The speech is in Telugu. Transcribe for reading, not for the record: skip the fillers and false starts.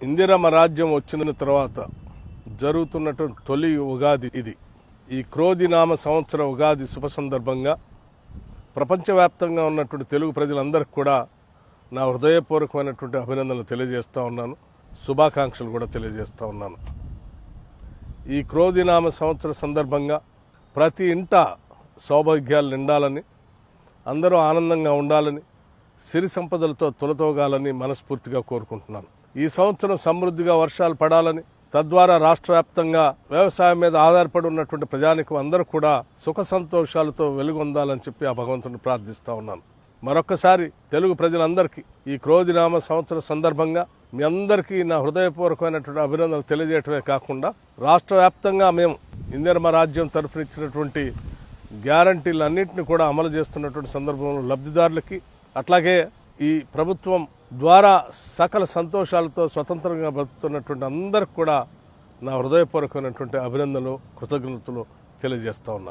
ఇందిరమ్మ రాజ్యం వచ్చిన తర్వాత జరుగుతున్నటువంటి తొలి ఉగాది ఇది. ఈ క్రోధినామ సంవత్సర ఉగాది శుభ సందర్భంగా ప్రపంచవ్యాప్తంగా ఉన్నటువంటి తెలుగు ప్రజలందరికీ కూడా నా హృదయపూర్వకమైనటువంటి అభినందనలు తెలియజేస్తూ ఉన్నాను, శుభాకాంక్షలు కూడా తెలియజేస్తూ ఉన్నాను. ఈ క్రోధినామ సంవత్సర సందర్భంగా ప్రతి ఇంట సౌభాగ్యాలు నిండాలని, అందరూ ఆనందంగా ఉండాలని, సిరి సంపదలతో తులతోగాలని మనస్ఫూర్తిగా కోరుకుంటున్నాను. ఈ సంవత్సరం సమృద్ధిగా వర్షాలు పడాలని, తద్వారా రాష్ట్ర వ్యాప్తంగా వ్యవసాయం మీద ఆధారపడి ఉన్నటువంటి ప్రజానికం అందరూ కూడా సుఖ సంతోషాలతో వెలుగొందాలని చెప్పి ఆ భగవంతుని ప్రార్థిస్తూ ఉన్నాను. మరొక్కసారి తెలుగు ప్రజలందరికీ ఈ క్రోధినామ సంవత్సర సందర్భంగా మీ అందరికీ నా హృదయపూర్వకమైనటువంటి అభినందనలు తెలియజేయటమే కాకుండా, రాష్ట్ర వ్యాప్తంగా మేము ఇందిరమ్మ రాజ్యం తరఫున ఇచ్చినటువంటి గ్యారంటీలన్నింటినీ కూడా అమలు చేస్తున్నటువంటి సందర్భంలో లబ్ధిదారులకి, అట్లాగే ఈ ప్రభుత్వం ద్వారా సకల సంతోషాలతో స్వతంత్రంగా బతుకుతున్నటువంటి అందరికి కూడా నా హృదయపూర్వకమైనటువంటి అభినందనలు, కృతజ్ఞతలు తెలియజేస్తూ ఉన్నాను.